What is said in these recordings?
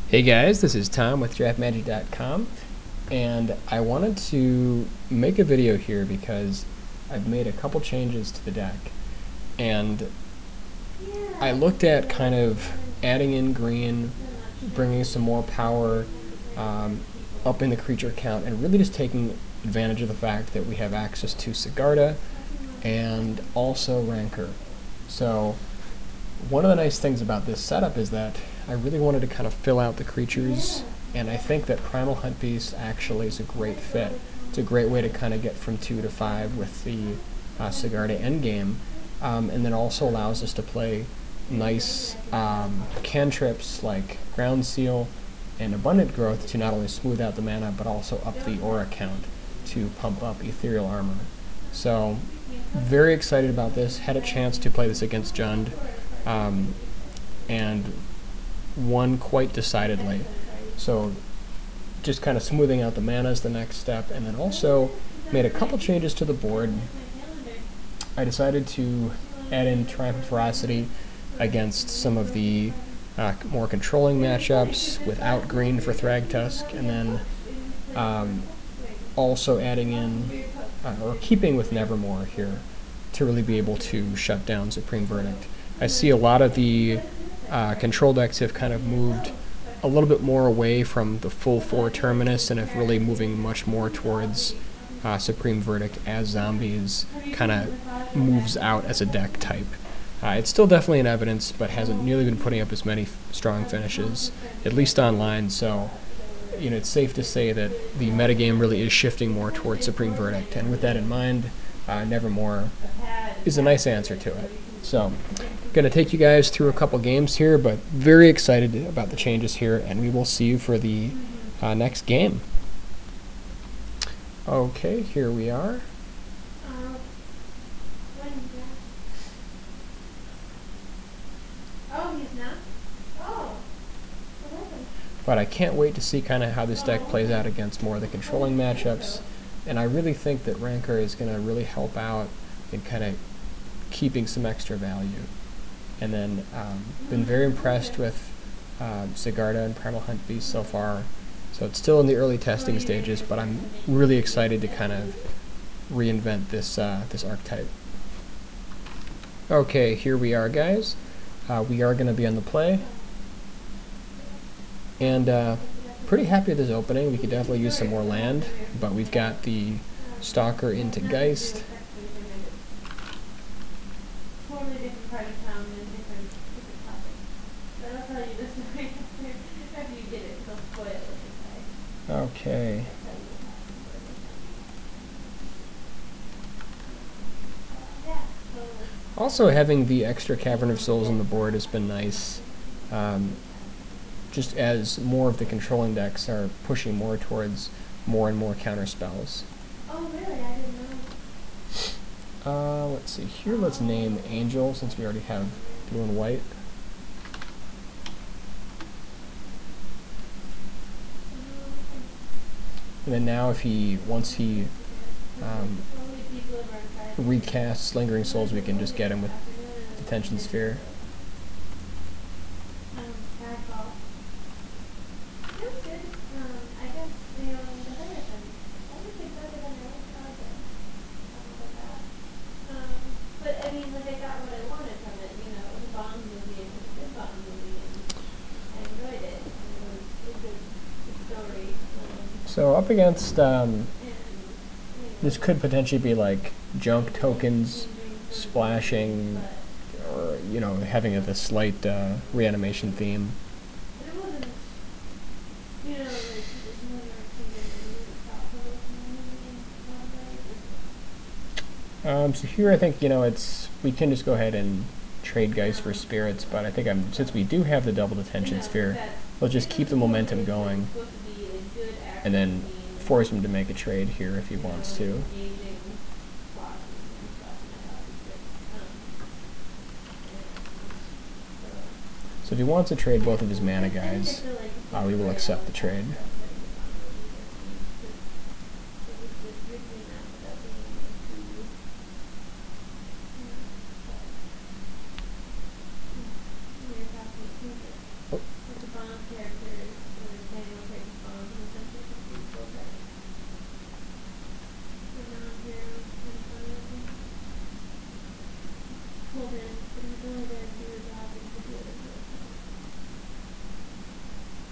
Hey guys, this is Tom with draftmagic.com, and I wanted to make a video here because I've made a couple changes to the deck, and I looked at kind of adding in green, bringing some more power, up in the creature count, and really just taking advantage of the fact that we have access to Sigarda and also Rancor. So one of the nice things about this setup is that I really wanted to kind of fill out the creatures, and I think that Primal Hunt Beast actually is a great fit. It's a great way to kind of get from 2 to 5 with the Sigarda endgame, and then also allows us to play nice cantrips like Ground Seal and Abundant Growth to not only smooth out the mana but also up the aura count to pump up Ethereal Armor. So very excited about this. Had a chance to play this against Jund, and won quite decidedly. So just kind of smoothing out the mana is the next step, and then also made a couple changes to the board. I decided to add in Triumph of Ferocity against some of the more controlling matchups without green for Thragtusk, and then also adding in, or keeping with Nevermore here to really be able to shut down Supreme Verdict. I see a lot of the control decks have kind of moved a little bit more away from the full 4 Terminus and have really moving much more towards Supreme Verdict as Zombies kind of moves out as a deck type. It's still definitely in evidence, but hasn't nearly been putting up as many strong finishes, at least online, so it's safe to say that the metagame really is shifting more towards Supreme Verdict, and with that in mind, Nevermore is a nice answer to it. So, going to take you guys through a couple games here, but very excited about the changes here, and we will see you for the next game. Okay, here we are. But I can't wait to see kind of how this deck plays out against more of the controlling matchups, and I really think that Rancor is going to really help out in kind of keeping some extra value. And then been very impressed with Sigarda and Primal Hunt Beast so far. So it's still in the early testing stages, but I'm really excited to kind of reinvent this this archetype. Okay, here we are, guys. We are going to be on the play. And pretty happy with this opening. We could definitely use some more land, but we've got the Stalker into Geist. Okay. Also, having the extra Cavern of Souls on the board has been nice. Just as more of the controlling decks are pushing more towards more and more counter spells. Oh, really? I didn't know. Let's see. Here, let's name Angel since we already have blue and white. And then now, once he recasts Lingering Souls, we can just get him with Detention Sphere. So up against, this could potentially be like junk tokens splashing, or having a slight reanimation theme. So here I think we can just go ahead and trade Geist for Spirits, but I think since we do have the double Detention Sphere, we'll just keep the momentum going, and then force him to make a trade here if he wants to. So if he wants to trade both of his mana guys, we will accept the trade.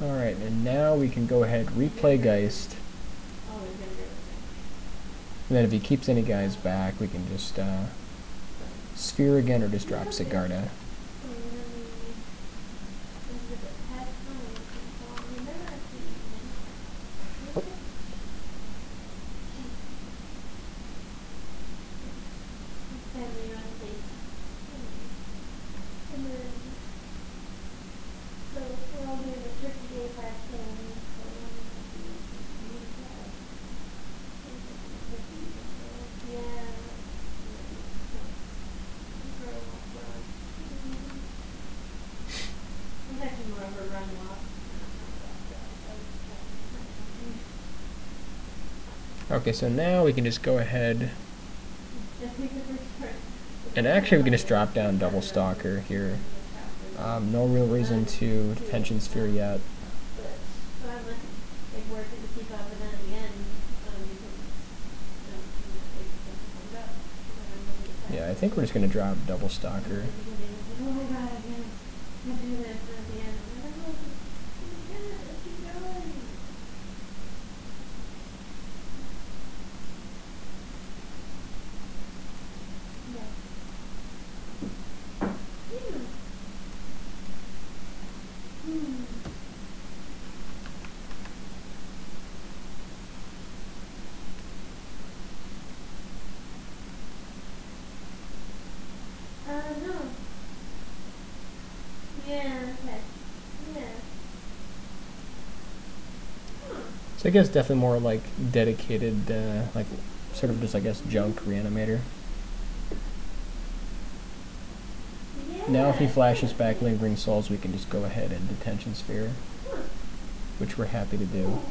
Alright, and now we can go ahead, replay Geist. And then if he keeps any guys back, we can just sphere again or just drop Sigarda. Okay, so now we can just go ahead, and actually we can just drop down Double Stalker here. No real reason to Detention Sphere yet. Yeah, I think we're just going to drop Double Stalker. So I guess definitely more like dedicated, like sort of just, I guess, junk reanimator. Now if he flashes back Lingering Souls, we can just go ahead and Detention Sphere, which we're happy to do.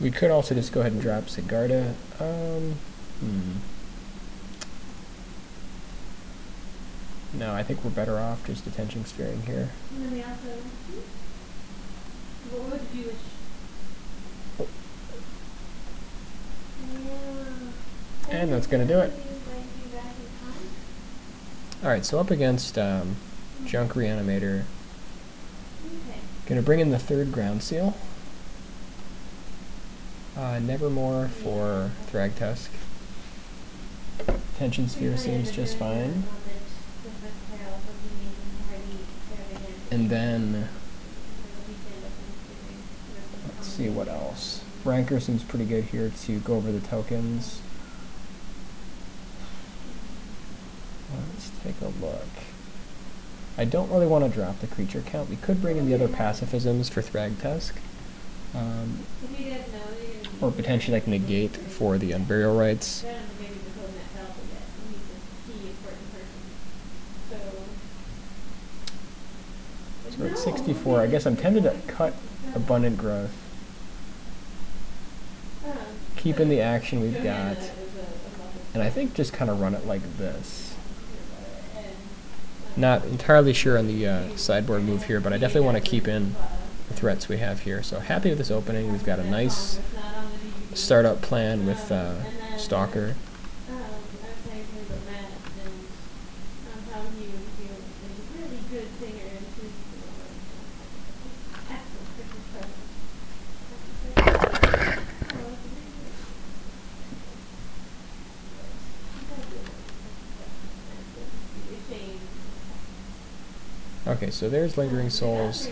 We could also just go ahead and drop Sigarda. No, I think we're better off just Detention Sphering here. What would you wish? And that's going to do it. Alright, so up against Junk Reanimator. Going to bring in the third Ground Seal. Nevermore for Thragtusk. Detention Sphere seems just fine. And then, let's see what else. Ranker seems pretty good here to go over the tokens. Let's take a look. I don't really want to drop the creature count. We could bring in the other pacifisms for Thragtusk. Or potentially like negate for the Unburial Rites. So we're at 64. I guess I'm tempted to cut Abundant Growth. Keep in the action we've got. And I think just kind of run it like this. Not entirely sure on the sideboard move here, but I definitely want to keep in the threats we have here. So happy with this opening. We've got a nice startup plan with Stalker. Okay, so there's Lingering Souls.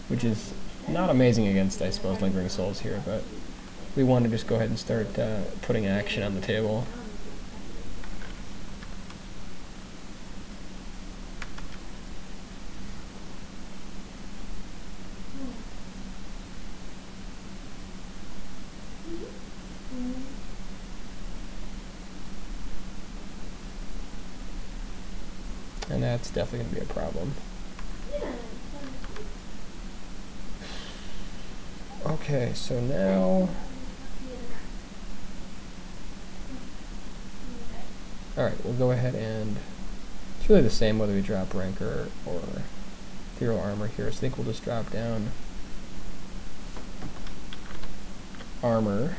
Which is not amazing against, I suppose, Lingering Souls here, but we want to just go ahead and start putting action on the table. And that's definitely going to be a problem. Okay, so now Alright, we'll go ahead and it's really the same whether we drop Rancor or Ethereal Armor here, so I think we'll just drop down Armor.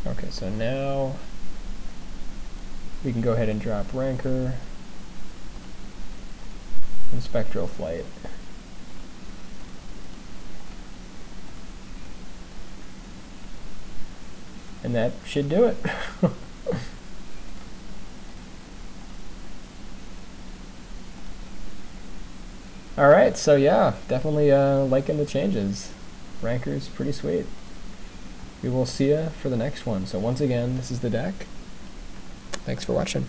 Okay, so now we can go ahead and drop Rancor and Spectral Flight. And that should do it. Alright, so yeah, definitely liking the changes. Rancor's pretty sweet. We will see you for the next one. So once again, this is the deck. Thanks for watching.